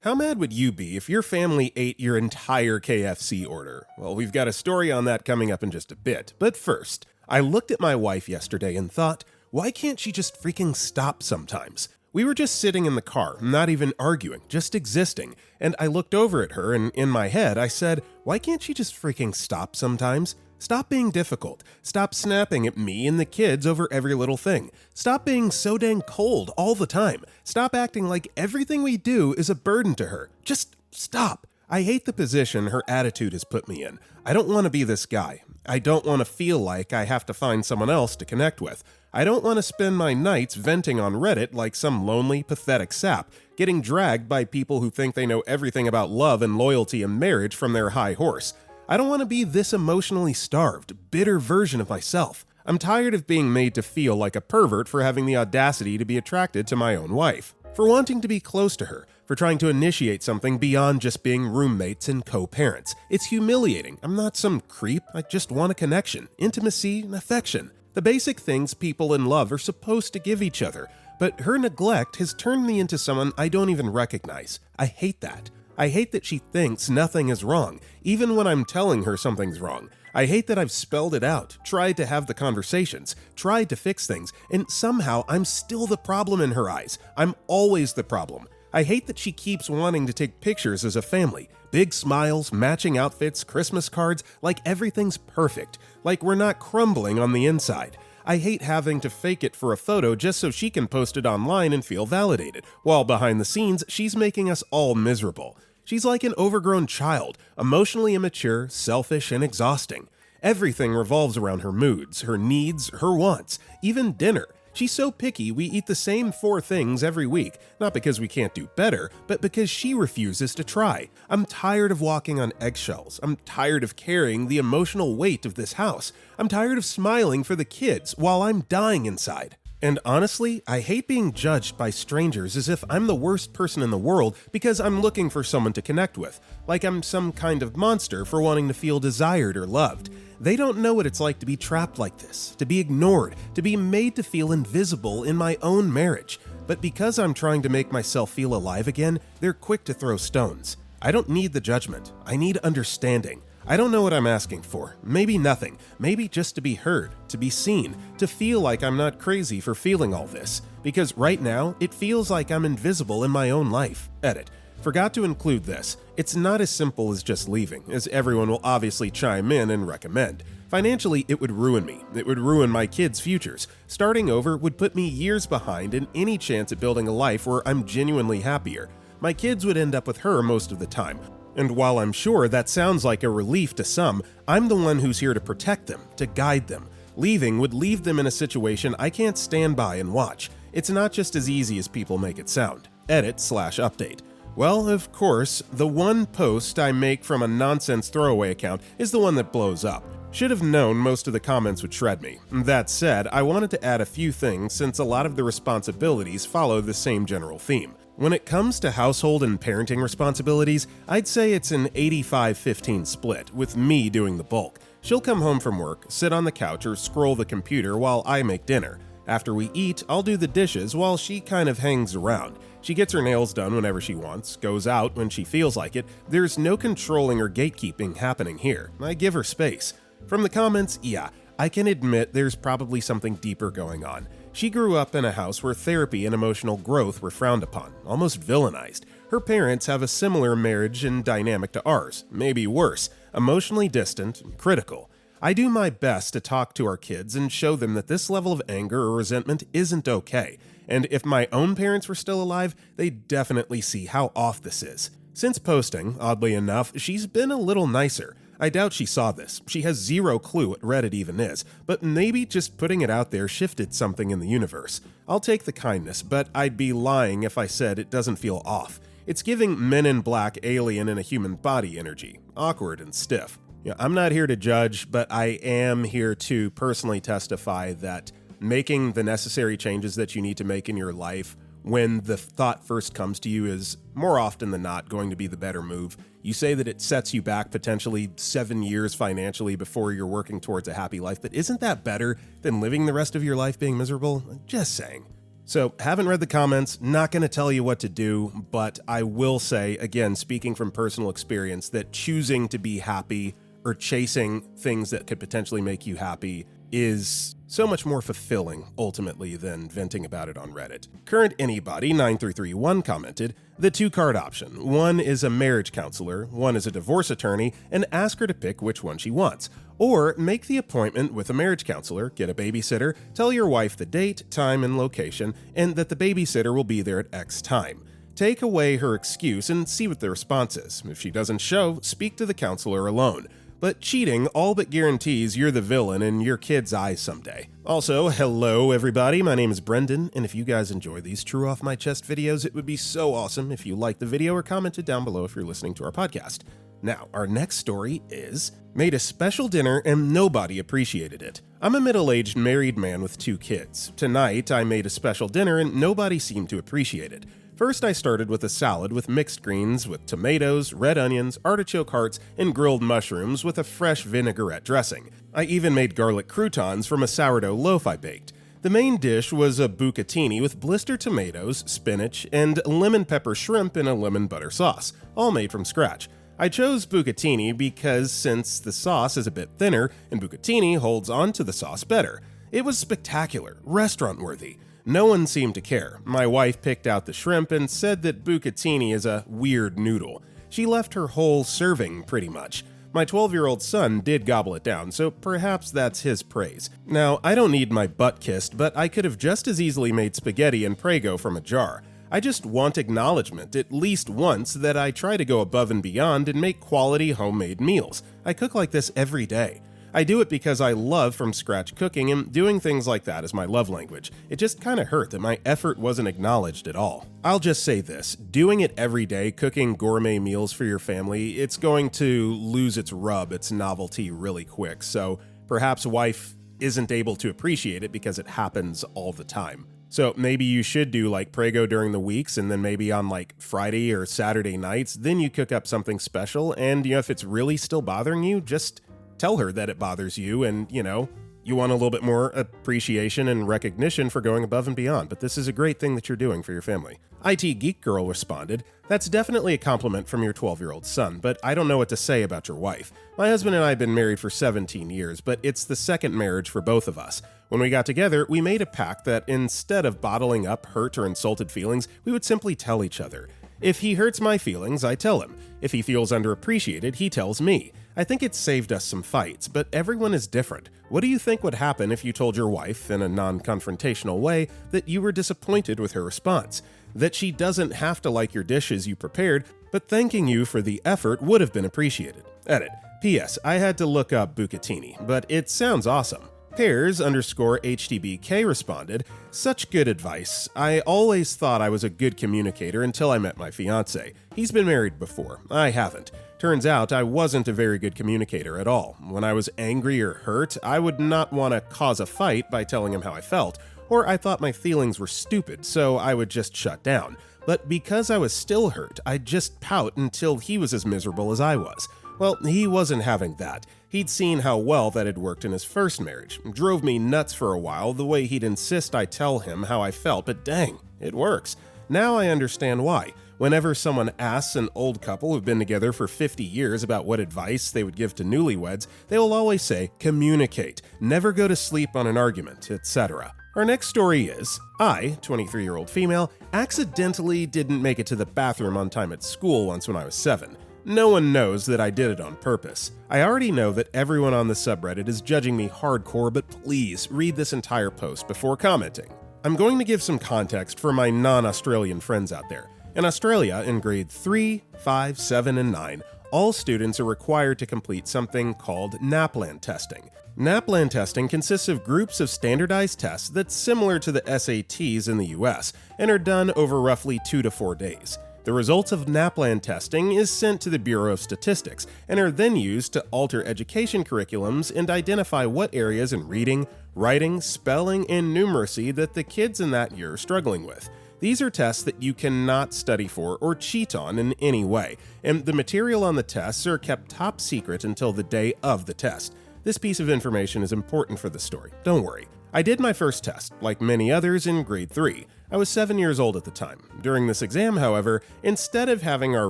How mad would you be if your family ate your entire KFC order? Well, we've got a story on that coming up in just a bit. But first, I looked at my wife yesterday and thought, why can't she just freaking stop sometimes? We were just sitting in the car, not even arguing, just existing. And I looked over at her and in my head I said, why can't she just freaking stop sometimes? Stop being difficult. Stop snapping at me and the kids over every little thing. Stop being so dang cold all the time. Stop acting like everything we do is a burden to her. Just stop. I hate the position her attitude has put me in. I don't want to be this guy. I don't want to feel like I have to find someone else to connect with. I don't want to spend my nights venting on Reddit like some lonely, pathetic sap, getting dragged by people who think they know everything about love and loyalty and marriage from their high horse. I don't want to be this emotionally starved, bitter version of myself. I'm tired of being made to feel like a pervert for having the audacity to be attracted to my own wife, for wanting to be close to her, for trying to initiate something beyond just being roommates and co-parents. It's humiliating. I'm not some creep. I just want a connection, intimacy, and affection. The basic things people in love are supposed to give each other. But her neglect has turned me into someone I don't even recognize. I hate that. I hate that she thinks nothing is wrong, even when I'm telling her something's wrong. I hate that I've spelled it out, tried to have the conversations, tried to fix things, and somehow I'm still the problem in her eyes. I'm always the problem. I hate that she keeps wanting to take pictures as a family. Big smiles, matching outfits, Christmas cards, like everything's perfect, like we're not crumbling on the inside. I hate having to fake it for a photo just so she can post it online and feel validated, while behind the scenes, she's making us all miserable. She's like an overgrown child, emotionally immature, selfish, and exhausting. Everything revolves around her moods, her needs, her wants, even dinner. She's so picky we eat the same 4 things every week, not because we can't do better, but because she refuses to try. I'm tired of walking on eggshells. I'm tired of carrying the emotional weight of this house. I'm tired of smiling for the kids while I'm dying inside. And honestly, I hate being judged by strangers as if I'm the worst person in the world because I'm looking for someone to connect with, like I'm some kind of monster for wanting to feel desired or loved. They don't know what it's like to be trapped like this, to be ignored, to be made to feel invisible in my own marriage. But because I'm trying to make myself feel alive again, they're quick to throw stones. I don't need the judgment. I need understanding. I don't know what I'm asking for. Maybe nothing. Maybe just to be heard, to be seen, to feel like I'm not crazy for feeling all this. Because right now, it feels like I'm invisible in my own life. Edit. Forgot to include this. It's not as simple as just leaving, as everyone will obviously chime in and recommend. Financially, it would ruin me. It would ruin my kids' futures. Starting over would put me years behind in any chance at building a life where I'm genuinely happier. My kids would end up with her most of the time. And while I'm sure that sounds like a relief to some, I'm the one who's here to protect them, to guide them. Leaving would leave them in a situation I can't stand by and watch. It's not just as easy as people make it sound. Edit/update. Well, of course, the one post I make from a nonsense throwaway account is the one that blows up. Should have known most of the comments would shred me. That said, I wanted to add a few things since a lot of the responsibilities follow the same general theme. When it comes to household and parenting responsibilities, I'd say it's an 85-15 split, with me doing the bulk. She'll come home from work, sit on the couch or scroll the computer while I make dinner. After we eat, I'll do the dishes while she kind of hangs around. She gets her nails done whenever she wants, goes out when she feels like it. There's no controlling or gatekeeping happening here. I give her space. From the comments, yeah, I can admit there's probably something deeper going on. She grew up in a house where therapy and emotional growth were frowned upon, almost villainized. Her parents have a similar marriage and dynamic to ours, maybe worse, emotionally distant and critical. I do my best to talk to our kids and show them that this level of anger or resentment isn't okay, and if my own parents were still alive, they'd definitely see how off this is. Since posting, oddly enough, she's been a little nicer. I doubt she saw this. She has zero clue what Reddit even is, but maybe just putting it out there shifted something in the universe. I'll take the kindness, but I'd be lying if I said it doesn't feel off. It's giving Men in Black alien in a human body energy, awkward and stiff. I'm not here to judge, but I am here to personally testify that making the necessary changes that you need to make in your life when the thought first comes to you is more often than not going to be the better move. You say that it sets you back potentially 7 years financially before you're working towards a happy life, but isn't that better than living the rest of your life being miserable? Just saying. So, haven't read the comments, not going to tell you what to do, but I will say, again, speaking from personal experience, that choosing to be happy or chasing things that could potentially make you happy is so much more fulfilling, ultimately, than venting about it on Reddit. Current Anybody 9331 commented, the two-card option. One is a marriage counselor, one is a divorce attorney, and ask her to pick which one she wants. Or make the appointment with a marriage counselor, get a babysitter, tell your wife the date, time, and location, and that the babysitter will be there at X time. Take away her excuse and see what the response is. If she doesn't show, speak to the counselor alone. But cheating all but guarantees you're the villain in your kid's eyes someday. Also, hello everybody, my name is Brendan, and if you guys enjoy these true off my chest videos, it would be so awesome if you liked the video or commented down below if you're listening to our podcast. Now, our next story is, made a special dinner and nobody appreciated it. I'm a middle-aged married man with 2 kids. Tonight, I made a special dinner and nobody seemed to appreciate it. First, I started with a salad with mixed greens with tomatoes, red onions, artichoke hearts, and grilled mushrooms with a fresh vinaigrette dressing. I even made garlic croutons from a sourdough loaf I baked. The main dish was a bucatini with blister tomatoes, spinach, and lemon pepper shrimp in a lemon butter sauce, all made from scratch. I chose bucatini because since the sauce is a bit thinner, and bucatini holds onto the sauce better. It was spectacular, restaurant-worthy. No one seemed to care. My wife picked out the shrimp and said that bucatini is a weird noodle. She left her whole serving, pretty much. My 12-year-old son did gobble it down, so perhaps that's his praise. Now, I don't need my butt kissed, but I could have just as easily made spaghetti and Prego from a jar. I just want acknowledgement, at least once, that I try to go above and beyond and make quality homemade meals. I cook like this every day. I do it because I love from scratch cooking, and doing things like that is my love language. It just kinda hurt that my effort wasn't acknowledged at all. I'll just say this, doing it every day, cooking gourmet meals for your family, it's going to lose its rub, its novelty really quick, so perhaps wife isn't able to appreciate it because it happens all the time. So maybe you should do like Prego during the weeks, and then maybe on like Friday or Saturday nights, then you cook up something special, and if it's really still bothering you, just tell her that it bothers you and, you want a little bit more appreciation and recognition for going above and beyond, but this is a great thing that you're doing for your family. IT Geek Girl responded, that's definitely a compliment from your 12-year-old son, but I don't know what to say about your wife. My husband and I have been married for 17 years, but it's the second marriage for both of us. When we got together, we made a pact that instead of bottling up hurt or insulted feelings, we would simply tell each other. If he hurts my feelings, I tell him. If he feels underappreciated, he tells me. I think it's saved us some fights, but everyone is different. What do you think would happen if you told your wife, in a non-confrontational way, that you were disappointed with her response? That she doesn't have to like your dishes you prepared, but thanking you for the effort would have been appreciated. Edit. P.S. I had to look up bucatini, but it sounds awesome. Pairs_HTBK responded, such good advice. I always thought I was a good communicator until I met my fiance. He's been married before. I haven't. Turns out I wasn't a very good communicator at all. When I was angry or hurt, I would not want to cause a fight by telling him how I felt, or I thought my feelings were stupid, so I would just shut down. But because I was still hurt, I'd just pout until he was as miserable as I was. Well, he wasn't having that. He'd seen how well that had worked in his first marriage. It drove me nuts for a while, the way he'd insist I tell him how I felt, but dang, it works. Now I understand why. Whenever someone asks an old couple who've been together for 50 years about what advice they would give to newlyweds, they will always say, communicate, never go to sleep on an argument, etc. Our next story is, I, 23-year-old female, accidentally didn't make it to the bathroom on time at school once when I was 7. No one knows that I did it on purpose. I already know that everyone on the subreddit is judging me hardcore, but please read this entire post before commenting. I'm going to give some context for my non-Australian friends out there. In Australia, in grade 3, 5, 7, and 9, all students are required to complete something called NAPLAN testing. NAPLAN testing consists of groups of standardized tests that's similar to the SATs in the US, and are done over roughly 2 to 4 days. The results of NAPLAN testing is sent to the Bureau of Statistics and are then used to alter education curriculums and identify what areas in reading, writing, spelling, and numeracy that the kids in that year are struggling with. These are tests that you cannot study for or cheat on in any way, and the material on the tests are kept top secret until the day of the test. This piece of information is important for the story, don't worry. I did my first test, like many others, in grade 3. I was 7 years old at the time. During this exam, however, instead of having our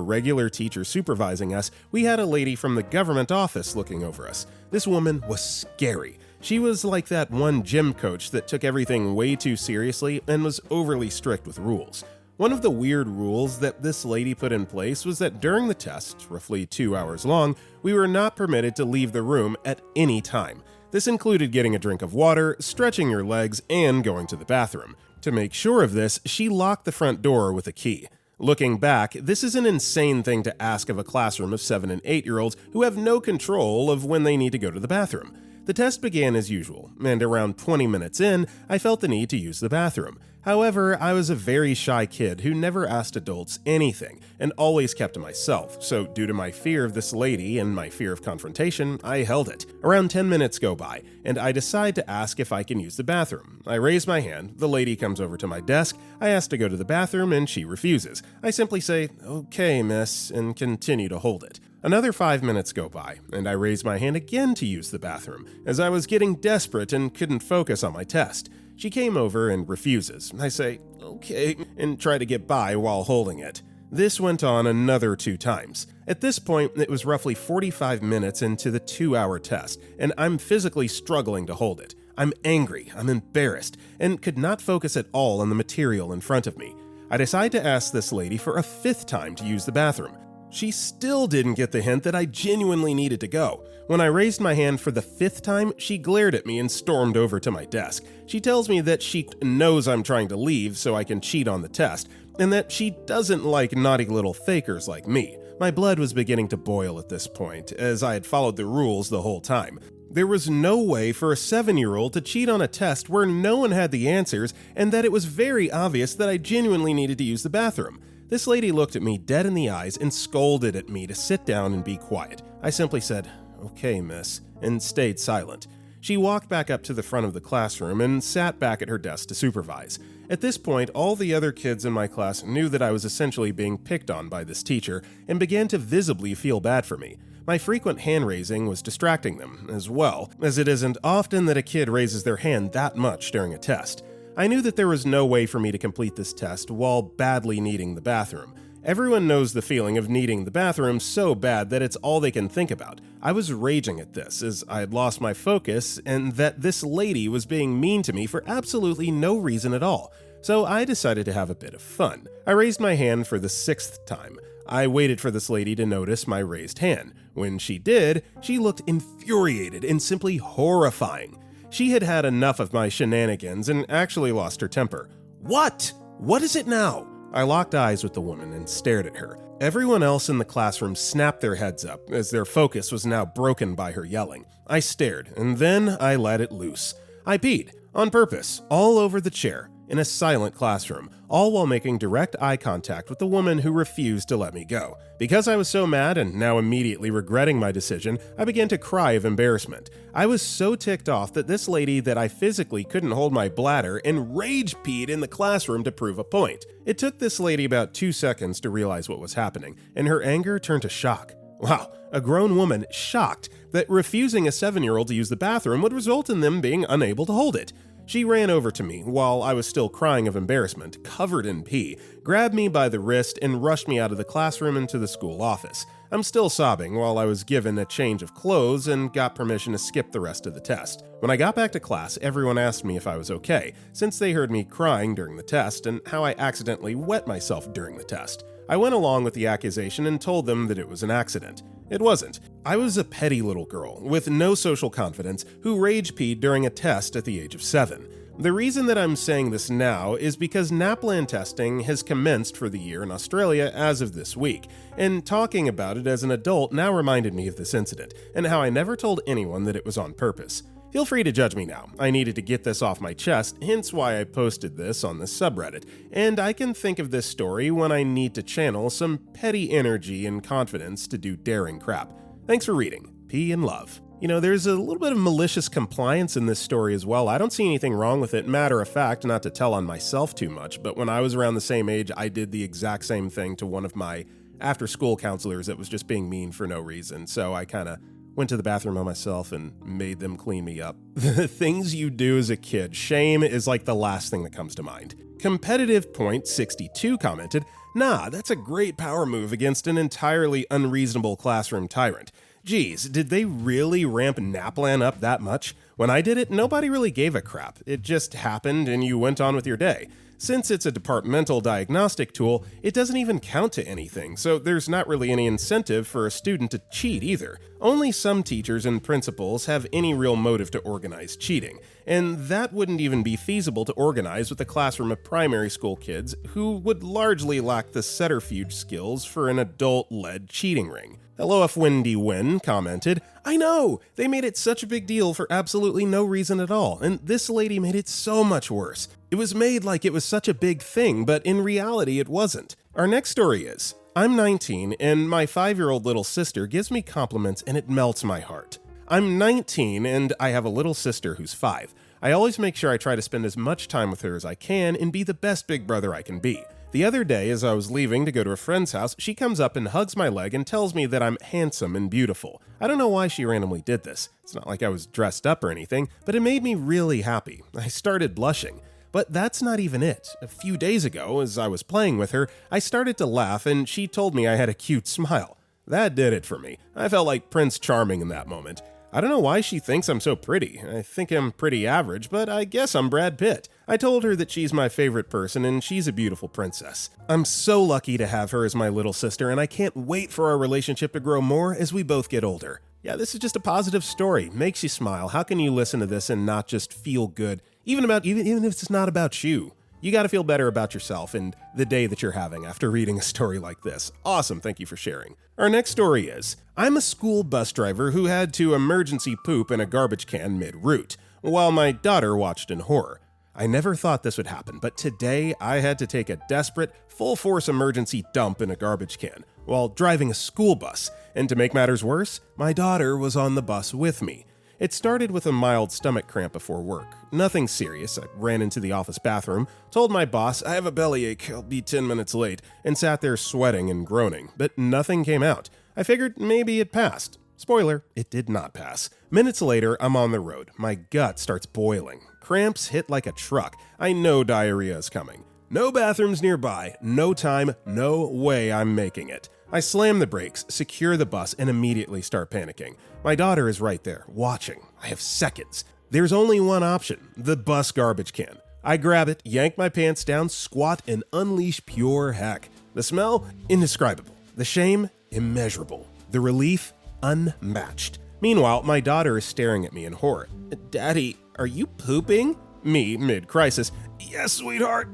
regular teacher supervising us, we had a lady from the government office looking over us. This woman was scary. She was like that one gym coach that took everything way too seriously and was overly strict with rules. One of the weird rules that this lady put in place was that during the test, roughly 2 hours long, we were not permitted to leave the room at any time. This included getting a drink of water, stretching your legs, and going to the bathroom. To make sure of this, she locked the front door with a key. Looking back, this is an insane thing to ask of a classroom of 7 and 8-year-olds who have no control of when they need to go to the bathroom. The test began as usual, and around 20 minutes in, I felt the need to use the bathroom. However, I was a very shy kid who never asked adults anything, and always kept to myself, so due to my fear of this lady and my fear of confrontation, I held it. Around 10 minutes go by, and I decide to ask if I can use the bathroom. I raise my hand, the lady comes over to my desk, I ask to go to the bathroom, and she refuses. I simply say, "Okay, miss," and continue to hold it. Another 5 minutes go by, and I raise my hand again to use the bathroom, as I was getting desperate and couldn't focus on my test. She came over and refuses. I say, "Okay," and try to get by while holding it. This went on another 2 times. At this point, it was roughly 45 minutes into the 2-hour test, and I'm physically struggling to hold it. I'm angry, I'm embarrassed, and could not focus at all on the material in front of me. I decide to ask this lady for a 5th time to use the bathroom. She still didn't get the hint that I genuinely needed to go. When I raised my hand for the 5th time, she glared at me and stormed over to my desk. She tells me that she knows I'm trying to leave so I can cheat on the test, and that she doesn't like naughty little fakers like me. My blood was beginning to boil at this point, as I had followed the rules the whole time. There was no way for a 7-year-old to cheat on a test where no one had the answers, and that it was very obvious that I genuinely needed to use the bathroom. This lady looked at me dead in the eyes and scolded at me to sit down and be quiet. I simply said, "Okay, miss," and stayed silent. She walked back up to the front of the classroom and sat back at her desk to supervise. At this point, all the other kids in my class knew that I was essentially being picked on by this teacher and began to visibly feel bad for me. My frequent hand raising was distracting them, as well, as it isn't often that a kid raises their hand that much during a test. I knew that there was no way for me to complete this test while badly needing the bathroom. Everyone knows the feeling of needing the bathroom so bad that it's all they can think about. I was raging at this, as I had lost my focus, and that this lady was being mean to me for absolutely no reason at all. So I decided to have a bit of fun. I raised my hand for the 6th time. I waited for this lady to notice my raised hand. When she did, she looked infuriated and simply horrifying. She had had enough of my shenanigans and actually lost her temper. "What? What is it now?" I locked eyes with the woman and stared at her. Everyone else in the classroom snapped their heads up, as their focus was now broken by her yelling. I stared, and then I let it loose. I peed, on purpose, all over the chair, in a silent classroom, all while making direct eye contact with the woman who refused to let me go. Because I was so mad and now immediately regretting my decision, I began to cry of embarrassment. I was so ticked off that this lady that I physically couldn't hold my bladder and rage peed in the classroom to prove a point. It took this lady about 2 seconds to realize what was happening, and her anger turned to shock. Wow, a grown woman shocked that refusing a 7-year-old to use the bathroom would result in them being unable to hold it. She ran over to me while I was still crying of embarrassment, covered in pee, grabbed me by the wrist, and rushed me out of the classroom into the school office. I'm still sobbing while I was given a change of clothes and got permission to skip the rest of the test. When I got back to class, everyone asked me if I was okay, since they heard me crying during the test and how I accidentally wet myself during the test. I went along with the accusation and told them that it was an accident. It wasn't. I was a petty little girl with no social confidence who rage peed during a test at the age of 7. The reason that I'm saying this now is because NAPLAN testing has commenced for the year in Australia as of this week, and talking about it as an adult now reminded me of this incident, and how I never told anyone that it was on purpose. Feel free to judge me now. I needed to get this off my chest, hence why I posted this on the subreddit, and I can think of this story when I need to channel some petty energy and confidence to do daring crap. Thanks for reading. Pee and love. You know, there's a little bit of malicious compliance in this story as well. I don't see anything wrong with it. Matter of fact, not to tell on myself too much, but when I was around the same age, I did the exact same thing to one of my after-school counselors that was just being mean for no reason, so I kind of went to the bathroom on myself and made them clean me up. The things you do as a kid, shame is like the last thing that comes to mind. Competitive Point 62 commented, "Nah, that's a great power move against an entirely unreasonable classroom tyrant. Geez, did they really ramp Naplan up that much? When I did it, nobody really gave a crap. It just happened and you went on with your day. Since it's a departmental diagnostic tool, it doesn't even count to anything, so there's not really any incentive for a student to cheat either. Only some teachers and principals have any real motive to organize cheating, and that wouldn't even be feasible to organize with a classroom of primary school kids who would largely lack the subterfuge skills for an adult-led cheating ring." Hello F. Wendy Wynn commented, "I know! They made it such a big deal for absolutely no reason at all, and this lady made it so much worse. It was made like it was such a big thing, but in reality it wasn't." Our next story is, "I'm 19, and my 5-year-old little sister gives me compliments and it melts my heart. I'm 19, and I have a little sister who's 5. I always make sure I try to spend as much time with her as I can and be the best big brother I can be. The other day, as I was leaving to go to a friend's house, she comes up and hugs my leg and tells me that I'm handsome and beautiful. I don't know why she randomly did this. It's not like I was dressed up or anything, but it made me really happy. I started blushing. But that's not even it. A few days ago, as I was playing with her, I started to laugh and she told me I had a cute smile. That did it for me. I felt like Prince Charming in that moment. I don't know why she thinks I'm so pretty. I think I'm pretty average, but I guess I'm Brad Pitt. I told her that she's my favorite person and she's a beautiful princess. I'm so lucky to have her as my little sister, and I can't wait for our relationship to grow more as we both get older." Yeah, this is just a positive story. Makes you smile. How can you listen to this and not just feel good? Even if it's not about you. You gotta feel better about yourself and the day that you're having after reading a story like this. Awesome, thank you for sharing. Our next story is, "I'm a school bus driver who had to emergency poop in a garbage can mid-route, while my daughter watched in horror. I never thought this would happen, but today I had to take a desperate, full-force emergency dump in a garbage can while driving a school bus, and to make matters worse, my daughter was on the bus with me. It started with a mild stomach cramp before work. Nothing serious. I ran into the office bathroom, told my boss, I have a bellyache, I'll be 10 minutes late, and sat there sweating and groaning, but nothing came out. I figured maybe it passed. Spoiler, it did not pass. Minutes later, I'm on the road. My gut starts boiling. Cramps hit like a truck. I know diarrhea is coming. No bathrooms nearby, no time, no way I'm making it. I slam the brakes, secure the bus, and immediately start panicking. My daughter is right there, watching. I have seconds. There's only one option, the bus garbage can. I grab it, yank my pants down, squat, and unleash pure heck. The smell? Indescribable. The shame? Immeasurable. The relief? Unmatched. Meanwhile, my daughter is staring at me in horror. Daddy, are you pooping? Me, mid-crisis. Yes, sweetheart.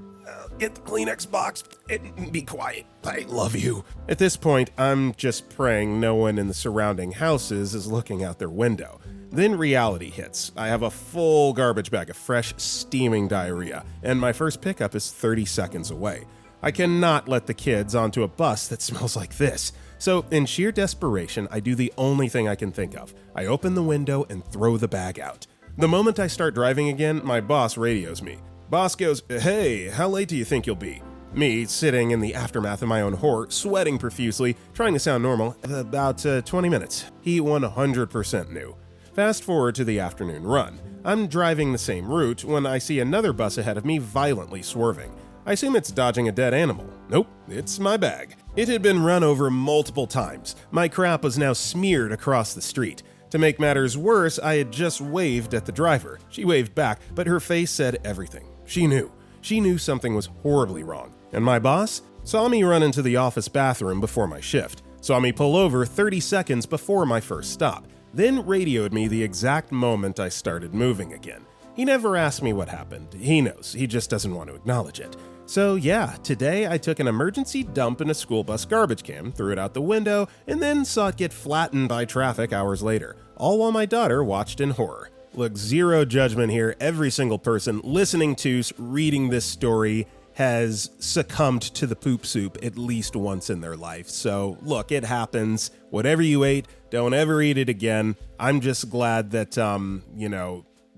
Get the Kleenex box and be quiet. I love you. At this point, I'm just praying no one in the surrounding houses is looking out their window. Then reality hits. I have a full garbage bag of fresh, steaming diarrhea, and my first pickup is 30 seconds away. I cannot let the kids onto a bus that smells like this. So, in sheer desperation, I do the only thing I can think of. I open the window and throw the bag out. The moment I start driving again, my boss radios me. Boss goes, hey, how late do you think you'll be? Me, sitting in the aftermath of my own horror, sweating profusely, trying to sound normal, about 20 minutes. He 100% knew. Fast forward to the afternoon run. I'm driving the same route when I see another bus ahead of me violently swerving. I assume it's dodging a dead animal. Nope, it's my bag. It had been run over multiple times. My crap was now smeared across the street. To make matters worse, I had just waved at the driver. She waved back, but her face said everything. She knew. She knew something was horribly wrong. And my boss saw me run into the office bathroom before my shift, saw me pull over 30 seconds before my first stop, then radioed me the exact moment I started moving again. He never asked me what happened. He knows. He just doesn't want to acknowledge it. So yeah, today I took an emergency dump in a school bus garbage can, threw it out the window, and then saw it get flattened by traffic hours later, all while my daughter watched in horror. Look, zero judgment here. Every single person listening to, reading this story has succumbed to the poop soup at least once in their life. So look, it happens. Whatever you ate, don't ever eat it again. I'm just glad that,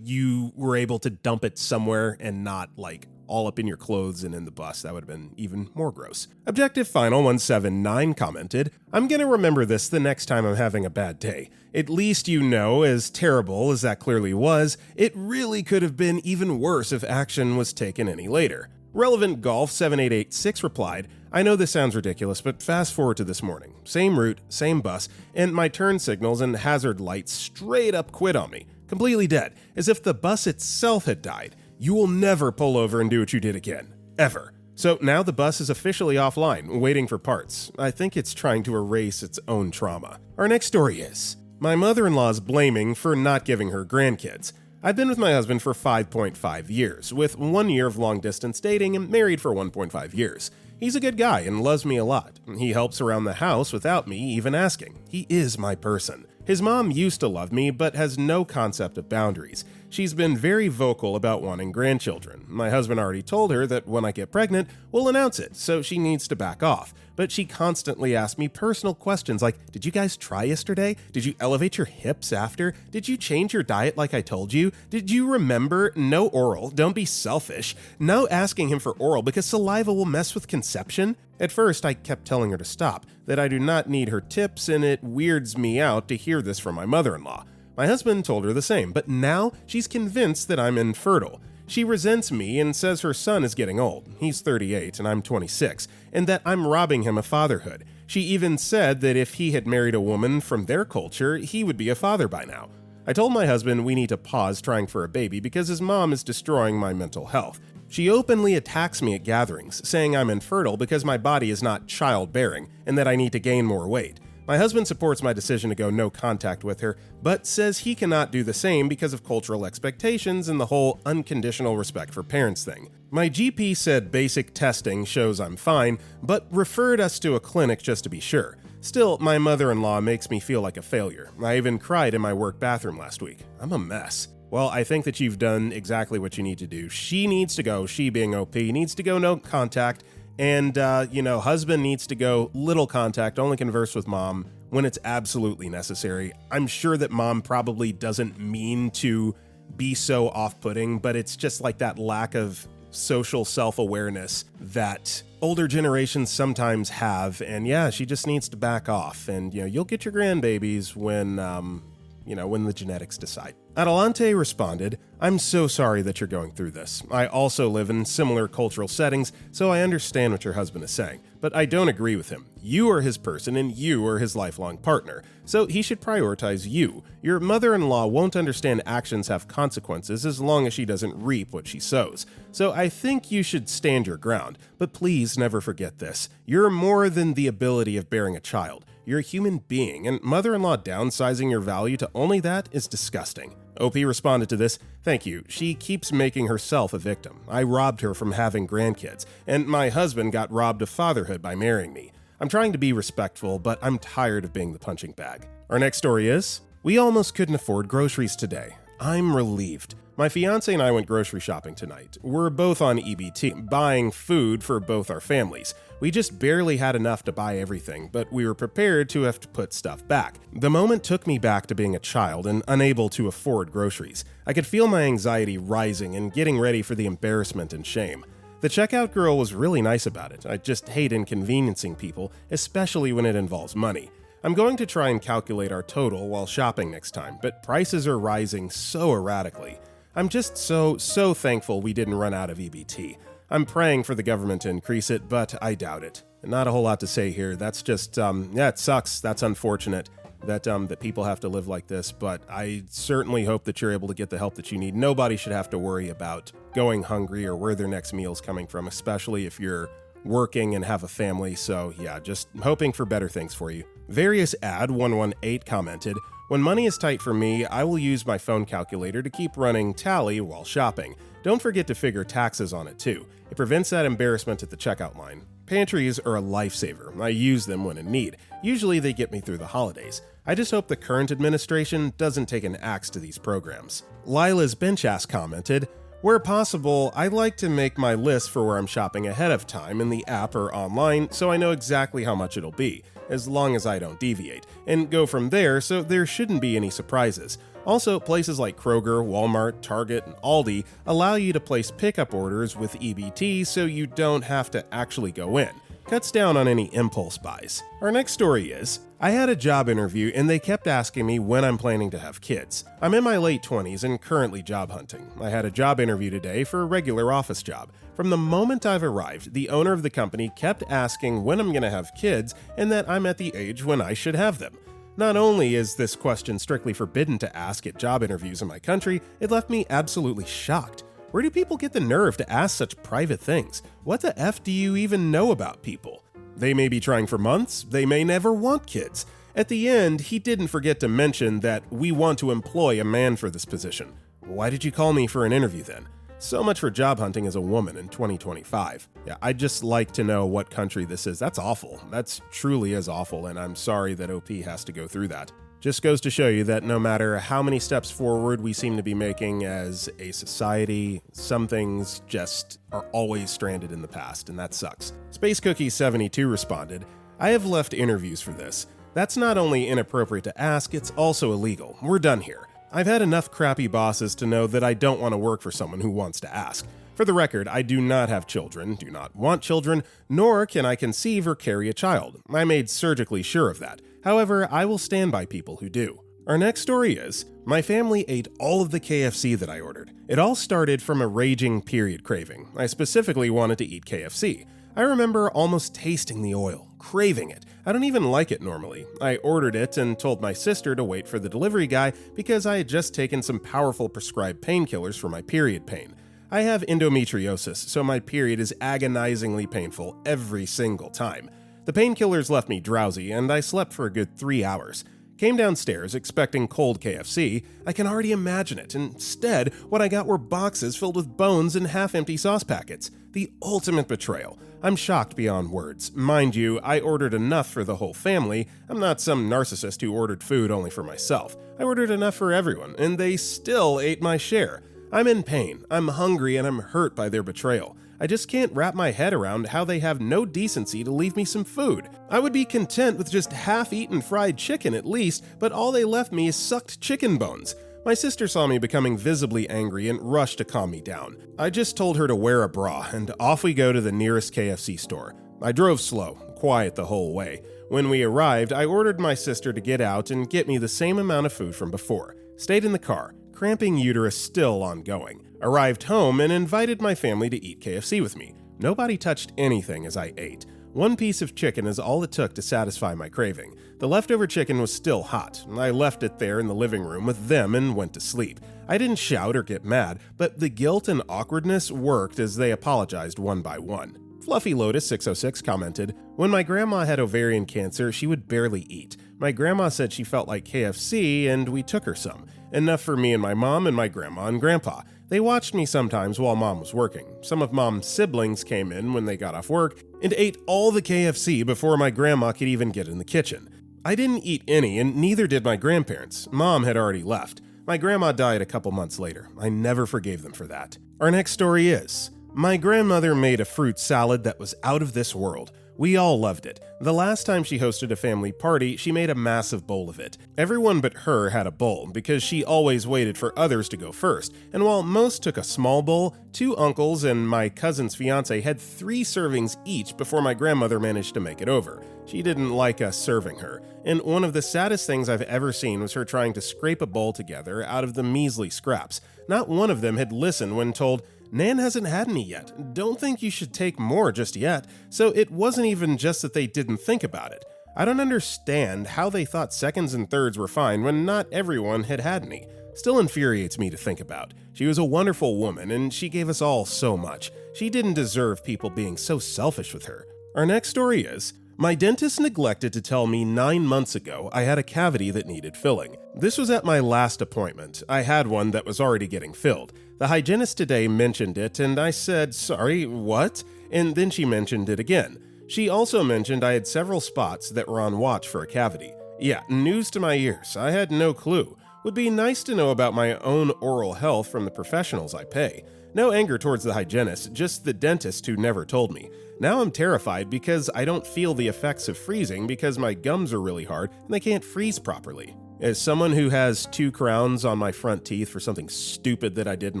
you were able to dump it somewhere and not like all up in your clothes and in the bus. That would have been even more gross. Objective Final 179 commented, I'm gonna remember this the next time I'm having a bad day. At least you know, as terrible as that clearly was, it really could have been even worse if action was taken any later. Relevant Golf 7886 replied, I know this sounds ridiculous, but fast forward to this morning. Same route, same bus, and my turn signals and hazard lights straight up quit on me. Completely dead, as if the bus itself had died. You will never pull over and do what you did again. Ever. So now the bus is officially offline, waiting for parts. I think it's trying to erase its own trauma. Our next story is, my mother-in-law's blaming for not giving her grandkids. I've been with my husband for 5.5 years, with 1 year of long-distance dating and married for 1.5 years. He's a good guy and loves me a lot. He helps around the house without me even asking. He is my person. His mom used to love me, but has no concept of boundaries. She's been very vocal about wanting grandchildren. My husband already told her that when I get pregnant, we'll announce it, so she needs to back off. But she constantly asks me personal questions like, did you guys try yesterday? Did you elevate your hips after? Did you change your diet like I told you? Did you remember? No oral, don't be selfish. No asking him for oral because saliva will mess with conception. At first, I kept telling her to stop, that I do not need her tips, and it weirds me out to hear this from my mother-in-law. My husband told her the same, but now she's convinced that I'm infertile. She resents me and says her son is getting old. He's 38 and I'm 26, and that I'm robbing him of fatherhood. She even said that if he had married a woman from their culture, he would be a father by now. I told my husband we need to pause trying for a baby because his mom is destroying my mental health. She openly attacks me at gatherings, saying I'm infertile because my body is not childbearing and that I need to gain more weight. My husband supports my decision to go no contact with her, but says he cannot do the same because of cultural expectations and the whole unconditional respect for parents thing. My GP said basic testing shows I'm fine, but referred us to a clinic just to be sure. Still, my mother-in-law makes me feel like a failure. I even cried in my work bathroom last week. I'm a mess. Well, I think that you've done exactly what you need to do. She needs to go, she being OP, needs to go no contact. And, husband needs to go little contact, only converse with mom when it's absolutely necessary. I'm sure that mom probably doesn't mean to be so off-putting, but it's just like that lack of social self-awareness that older generations sometimes have. And yeah, she just needs to back off. And, you'll get your grandbabies when the genetics decide. Adelante responded, I'm so sorry that you're going through this. I also live in similar cultural settings, so I understand what your husband is saying, but I don't agree with him. You are his person and you are his lifelong partner, so he should prioritize you. Your mother-in-law won't understand actions have consequences as long as she doesn't reap what she sows. So I think you should stand your ground, but please never forget this. You're more than the ability of bearing a child. You're a human being, and mother-in-law downsizing your value to only that is disgusting. OP responded to this, thank you, she keeps making herself a victim. I robbed her from having grandkids, and my husband got robbed of fatherhood by marrying me. I'm trying to be respectful, but I'm tired of being the punching bag. Our next story is, we almost couldn't afford groceries today. I'm relieved. My fiance and I went grocery shopping tonight. We're both on EBT, buying food for both our families. We just barely had enough to buy everything, but we were prepared to have to put stuff back. The moment took me back to being a child and unable to afford groceries. I could feel my anxiety rising and getting ready for the embarrassment and shame. The checkout girl was really nice about it. I just hate inconveniencing people, especially when it involves money. I'm going to try and calculate our total while shopping next time, but prices are rising so erratically. I'm just so thankful we didn't run out of EBT. I'm praying for the government to increase it, but I doubt it. Not a whole lot to say here. That's just, it sucks. That's unfortunate that people have to live like this, but I certainly hope that you're able to get the help that you need. Nobody should have to worry about going hungry or where their next meal's coming from, especially if you're working and have a family. So yeah, just hoping for better things for you. Various Ad 118 commented, when money is tight for me, I will use my phone calculator to keep running tally while shopping. Don't forget to figure taxes on it too. It prevents that embarrassment at the checkout line. Pantries are a lifesaver. I use them when in need. Usually they get me through the holidays. I just hope the current administration doesn't take an axe to these programs. Lila's Bench Ass commented, where possible, I like to make my list for where I'm shopping ahead of time in the app or online so I know exactly how much it'll be, as long as I don't deviate, and go from there so there shouldn't be any surprises. Also, places like Kroger, Walmart, Target, and Aldi allow you to place pickup orders with EBT so you don't have to actually go in. Cuts down on any impulse buys. Our next story is, I had a job interview and they kept asking me when I'm planning to have kids. I'm in my late 20s and currently job hunting. I had a job interview today for a regular office job. From the moment I've arrived, the owner of the company kept asking when I'm going to have kids and that I'm at the age when I should have them. Not only is this question strictly forbidden to ask at job interviews in my country, it left me absolutely shocked. Where do people get the nerve to ask such private things? What the F do you even know about people? They may be trying for months, they may never want kids. At the end, he didn't forget to mention that we want to employ a man for this position. Why did you call me for an interview then? So much for job hunting as a woman in 2025. Yeah, I'd just like to know what country this is. That's awful. That's truly is awful, and I'm sorry that OP has to go through that. Just goes to show you that no matter how many steps forward we seem to be making as a society, some things just are always stranded in the past, and that sucks. Space Cookie 72 responded, I have left interviews for this. That's not only inappropriate to ask, it's also illegal. We're done here. I've had enough crappy bosses to know that I don't want to work for someone who wants to ask. For the record, I do not have children, do not want children, nor can I conceive or carry a child. I made surgically sure of that. However, I will stand by people who do. Our next story is, my family ate all of the KFC that I ordered. It all started from a raging period craving. I specifically wanted to eat KFC. I remember almost tasting the oil, craving it. I don't even like it normally. I ordered it and told my sister to wait for the delivery guy because I had just taken some powerful prescribed painkillers for my period pain. I have endometriosis, so my period is agonizingly painful every single time. The painkillers left me drowsy, and I slept for a good 3 hours. Came downstairs expecting cold KFC. I can already imagine it. Instead, what I got were boxes filled with bones and half-empty sauce packets. The ultimate betrayal. I'm shocked beyond words. Mind you, I ordered enough for the whole family. I'm not some narcissist who ordered food only for myself. I ordered enough for everyone, and they still ate my share. I'm in pain. I'm hungry, and I'm hurt by their betrayal. I just can't wrap my head around how they have no decency to leave me some food. I would be content with just half-eaten fried chicken at least, but all they left me is sucked chicken bones. My sister saw me becoming visibly angry and rushed to calm me down. I just told her to wear a bra, and off we go to the nearest KFC store. I drove slow, quiet the whole way. When we arrived, I ordered my sister to get out and get me the same amount of food from before. Stayed in the car, cramping uterus still ongoing. Arrived home and invited my family to eat KFC with me. Nobody touched anything as I ate. One piece of chicken is all it took to satisfy my craving. The leftover chicken was still hot. I left it there in the living room with them and went to sleep. I didn't shout or get mad, but the guilt and awkwardness worked as they apologized one by one. Fluffy Lotus 606 commented, when my grandma had ovarian cancer, she would barely eat. My grandma said she felt like KFC and we took her some. Enough for me and my mom and my grandma and grandpa. They watched me sometimes while mom was working. Some of mom's siblings came in when they got off work and ate all the KFC before my grandma could even get in the kitchen. I didn't eat any and neither did my grandparents. Mom had already left. My grandma died a couple months later. I never forgave them for that. Our next story is, my grandmother made a fruit salad that was out of this world. We all loved it. The last time she hosted a family party, she made a massive bowl of it. Everyone but her had a bowl because she always waited for others to go first. And while most took a small bowl, 2 uncles and my cousin's fiance had 3 servings each before my grandmother managed to make it over. She didn't like us serving her. And one of the saddest things I've ever seen was her trying to scrape a bowl together out of the measly scraps. Not one of them had listened when told, Nan hasn't had any yet. Don't think you should take more just yet. So it wasn't even just that they didn't think about it. I don't understand how they thought seconds and thirds were fine when not everyone had had any. Still infuriates me to think about. She was a wonderful woman and she gave us all so much. She didn't deserve people being so selfish with her. Our next story is, my dentist neglected to tell me 9 months ago I had a cavity that needed filling. This was at my last appointment. I had one that was already getting filled. The hygienist today mentioned it and I said, sorry, what? And then she mentioned it again. She also mentioned I had several spots that were on watch for a cavity. Yeah, news to my ears. I had no clue. Would be nice to know about my own oral health from the professionals I pay. No anger towards the hygienist, just the dentist who never told me. Now I'm terrified because I don't feel the effects of freezing because my gums are really hard and they can't freeze properly. As someone who has 2 crowns on my front teeth for something stupid that I did in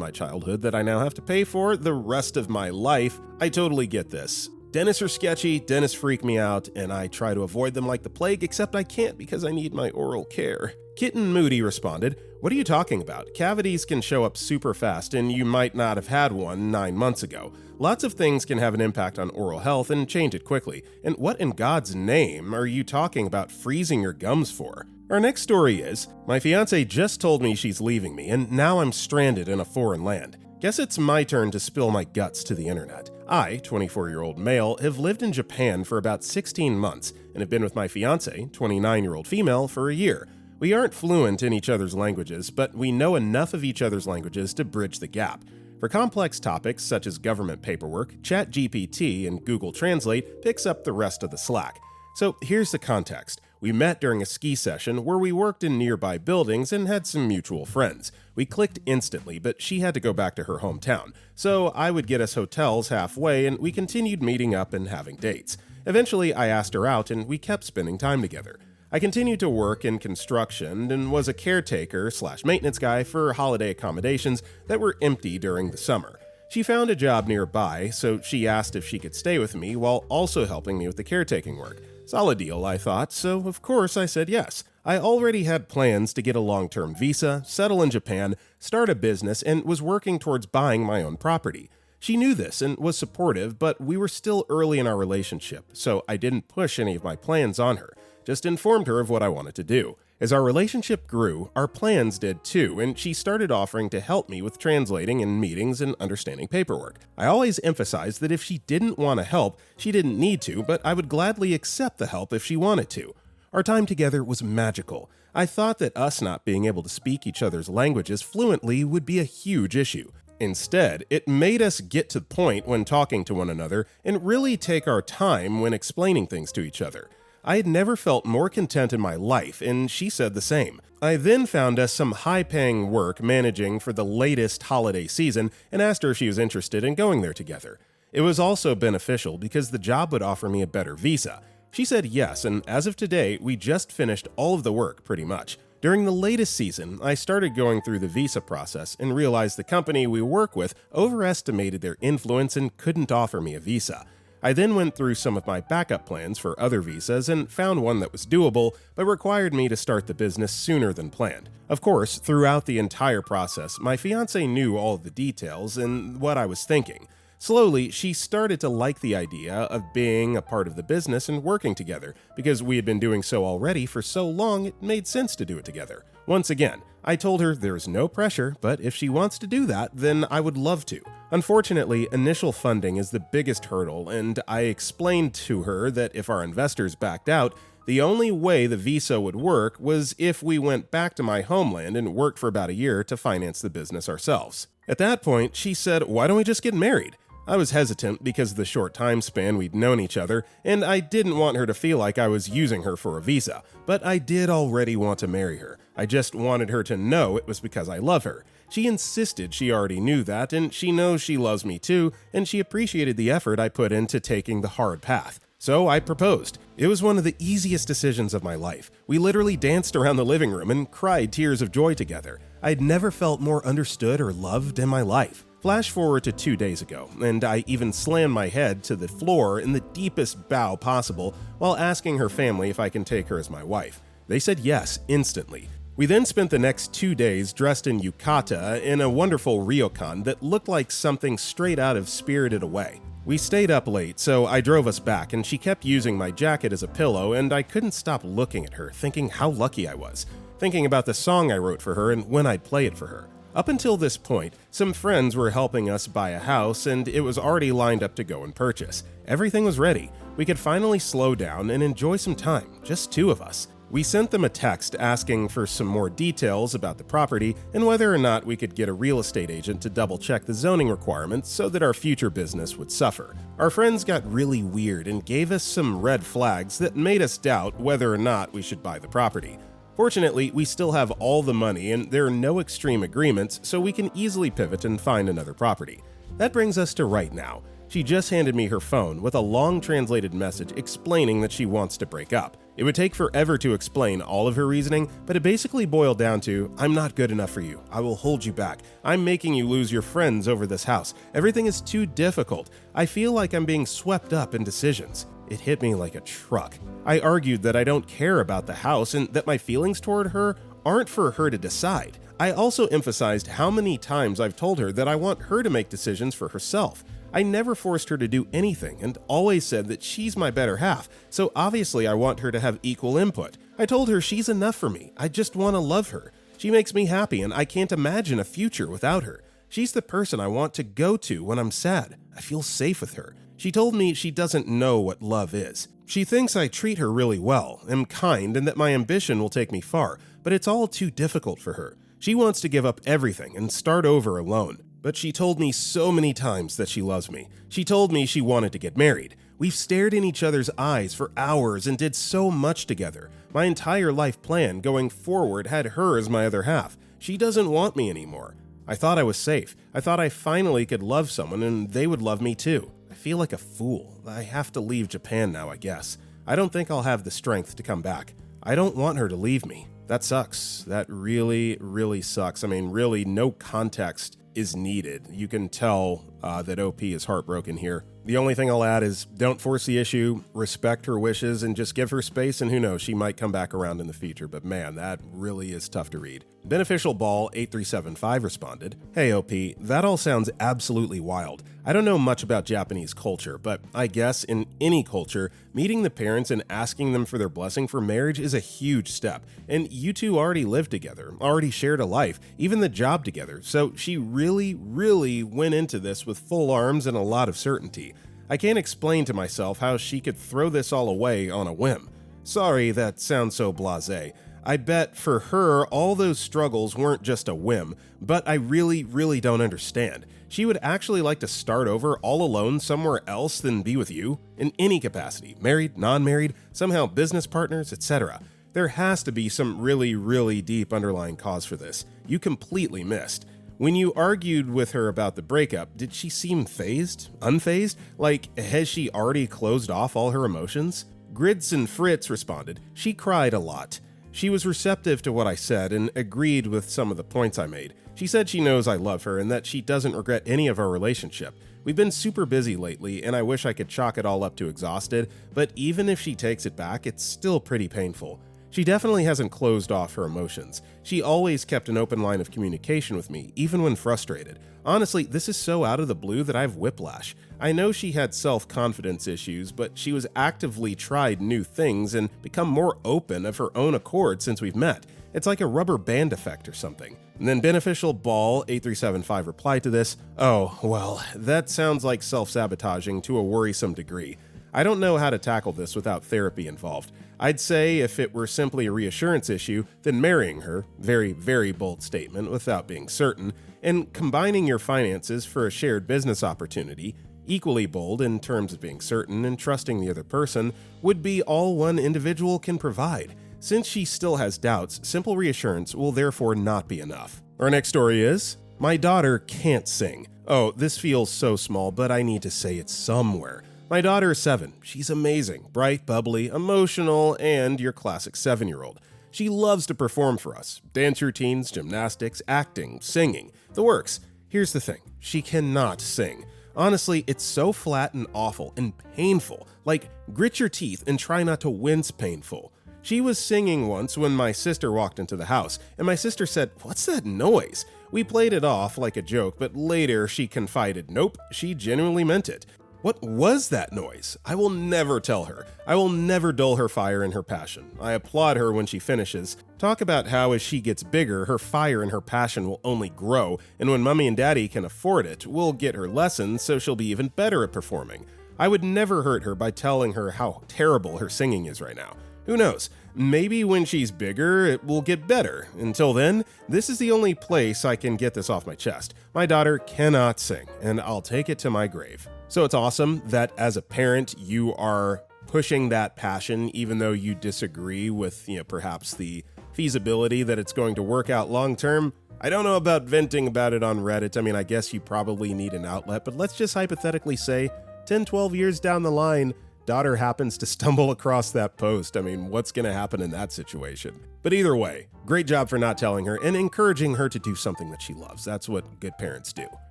my childhood that I now have to pay for the rest of my life, I totally get this. Dentists are sketchy, dentists freak me out, and I try to avoid them like the plague, except I can't because I need my oral care. Kitten Moody responded, "What are you talking about? Cavities can show up super fast, and you might not have had one 9 months ago. Lots of things can have an impact on oral health and change it quickly. And what in God's name are you talking about freezing your gums for?" Our next story is, "My fiance just told me she's leaving me, and now I'm stranded in a foreign land. Guess it's my turn to spill my guts to the internet. I, 24-year-old male, have lived in Japan for about 16 months and have been with my fiance, 29-year-old female, for a year. We aren't fluent in each other's languages, but we know enough of each other's languages to bridge the gap. For complex topics such as government paperwork, ChatGPT and Google Translate picks up the rest of the slack. So here's the context. We met during a ski session where we worked in nearby buildings and had some mutual friends. We clicked instantly, but she had to go back to her hometown, so I would get us hotels halfway and we continued meeting up and having dates. Eventually, I asked her out and we kept spending time together. I continued to work in construction and was a caretaker/maintenance guy for holiday accommodations that were empty during the summer. She found a job nearby, so she asked if she could stay with me while also helping me with the caretaking work. Solid deal, I thought, so of course I said yes. I already had plans to get a long-term visa, settle in Japan, start a business, and was working towards buying my own property. She knew this and was supportive, but we were still early in our relationship, so I didn't push any of my plans on her, just informed her of what I wanted to do. As our relationship grew, our plans did too, and she started offering to help me with translating in meetings and understanding paperwork. I always emphasized that if she didn't want to help, she didn't need to, but I would gladly accept the help if she wanted to. Our time together was magical. I thought that us not being able to speak each other's languages fluently would be a huge issue. Instead, it made us get to the point when talking to one another and really take our time when explaining things to each other. I had never felt more content in my life, and she said the same. I then found us some high-paying work managing for the latest holiday season and asked her if she was interested in going there together. It was also beneficial because the job would offer me a better visa. She said yes, and as of today, we just finished all of the work pretty much. During the latest season, I started going through the visa process and realized the company we work with overestimated their influence and couldn't offer me a visa. I then went through some of my backup plans for other visas and found one that was doable, but required me to start the business sooner than planned. Of course, throughout the entire process, my fiance knew all of the details and what I was thinking. Slowly, she started to like the idea of being a part of the business and working together. Because we had been doing so already for so long, it made sense to do it together. Once again, I told her there is no pressure, but if she wants to do that, then I would love to. Unfortunately, initial funding is the biggest hurdle, and I explained to her that if our investors backed out, the only way the visa would work was if we went back to my homeland and worked for about a year to finance the business ourselves. At that point, she said, "Why don't we just get married?" I was hesitant because of the short time span we'd known each other, and I didn't want her to feel like I was using her for a visa, but I did already want to marry her. I just wanted her to know it was because I love her. She insisted she already knew that, and she knows she loves me too, and she appreciated the effort I put into taking the hard path. So I proposed. It was one of the easiest decisions of my life. We literally danced around the living room and cried tears of joy together. I'd never felt more understood or loved in my life. Flash forward to 2 days ago, and I even slammed my head to the floor in the deepest bow possible while asking her family if I can take her as my wife. They said yes instantly. We then spent the next 2 days dressed in yukata in a wonderful ryokan that looked like something straight out of Spirited Away. We stayed up late, so I drove us back, and she kept using my jacket as a pillow, and I couldn't stop looking at her, thinking how lucky I was, thinking about the song I wrote for her and when I'd play it for her. Up until this point, some friends were helping us buy a house, and it was already lined up to go and purchase. Everything was ready. We could finally slow down and enjoy some time, just 2 of us. We sent them a text asking for some more details about the property and whether or not we could get a real estate agent to double-check the zoning requirements so that our future business would suffer. Our friends got really weird and gave us some red flags that made us doubt whether or not we should buy the property. Fortunately, we still have all the money and there are no extreme agreements, so we can easily pivot and find another property. That brings us to right now. She just handed me her phone with a long translated message explaining that she wants to break up. It would take forever to explain all of her reasoning, but it basically boiled down to, I'm not good enough for you. I will hold you back. I'm making you lose your friends over this house. Everything is too difficult. I feel like I'm being swept up in decisions. It hit me like a truck. I argued that I don't care about the house and that my feelings toward her aren't for her to decide. I also emphasized how many times I've told her that I want her to make decisions for herself. I never forced her to do anything and always said that she's my better half, so obviously I want her to have equal input. I told her she's enough for me. I just want to love her. She makes me happy and I can't imagine a future without her. She's the person I want to go to when I'm sad. I feel safe with her. She told me she doesn't know what love is. She thinks I treat her really well, am kind, and that my ambition will take me far, but it's all too difficult for her. She wants to give up everything and start over alone. But she told me so many times that she loves me. She told me she wanted to get married. We've stared in each other's eyes for hours and did so much together. My entire life plan going forward had her as my other half. She doesn't want me anymore. I thought I was safe. I thought I finally could love someone and they would love me too. I feel like a fool. I have to leave Japan now, I guess. I don't think I'll have the strength to come back. I don't want her to leave me. That sucks. That really, really sucks. I mean, really, no context is needed. You can tell that OP is heartbroken here. The only thing I'll add is don't force the issue, respect her wishes, and just give her space, and who knows, she might come back around in the future, but man, that really is tough to read. Beneficial Ball 8375 responded, Hey OP, that all sounds absolutely wild. I don't know much about Japanese culture, but I guess in any culture, meeting the parents and asking them for their blessing for marriage is a huge step. And you two already lived together, already shared a life, even the job together, so she really went into this with full arms and a lot of certainty. I can't explain to myself how she could throw this all away on a whim. Sorry, that sounds so blasé. I bet for her, all those struggles weren't just a whim, but I really don't understand. She would actually like to start over all alone somewhere else than be with you, in any capacity, married, non-married, somehow business partners, etc. There has to be some really deep underlying cause for this. You completely missed. When you argued with her about the breakup, did she seem phased? Unfazed? Like, has she already closed off all her emotions? Grids and Fritz responded, She cried a lot. She was receptive to what I said and agreed with some of the points I made. She said she knows I love her and that she doesn't regret any of our relationship. We've been super busy lately and I wish I could chalk it all up to exhausted, but even if she takes it back, it's still pretty painful. She definitely hasn't closed off her emotions. She always kept an open line of communication with me, even when frustrated. Honestly, this is so out of the blue that I have whiplash. I know she had self-confidence issues, but she was actively tried new things and become more open of her own accord since we've met. It's like a rubber band effect or something. And then Beneficial Ball 8375 replied to this, Oh, well, that sounds like self-sabotaging to a worrisome degree. I don't know how to tackle this without therapy involved. I'd say if it were simply a reassurance issue, then marrying her, very bold statement without being certain, and combining your finances for a shared business opportunity, equally bold in terms of being certain and trusting the other person, would be all one individual can provide. Since she still has doubts, simple reassurance will therefore not be enough. Our next story is, My daughter can't sing. Oh, this feels so small, but I need to say it somewhere. My daughter is 7. She's amazing, bright, bubbly, emotional, and your classic 7-year-old. She loves to perform for us. Dance routines, gymnastics, acting, singing, the works. Here's the thing, she cannot sing. Honestly, it's so flat and awful and painful, like grit your teeth and try not to wince painful. She was singing once when my sister walked into the house, and my sister said, What's that noise? We played it off like a joke, but later she confided, Nope, she genuinely meant it. What was that noise? I will never tell her. I will never dull her fire and her passion. I applaud her when she finishes. Talk about how as she gets bigger, her fire and her passion will only grow, and when mommy and daddy can afford it, we'll get her lessons so she'll be even better at performing. I would never hurt her by telling her how terrible her singing is right now. Who knows? Maybe when she's bigger, it will get better. Until then, this is the only place I can get this off my chest. My daughter cannot sing, and I'll take it to my grave. So it's awesome that as a parent, you are pushing that passion, even though you disagree with, perhaps the feasibility that it's going to work out long term. I don't know about venting about it on Reddit. I mean, I guess you probably need an outlet, but let's just hypothetically say 10, 12 years down the line, daughter happens to stumble across that post. I mean, what's going to happen in that situation? But either way, great job for not telling her and encouraging her to do something that she loves. That's what good parents do.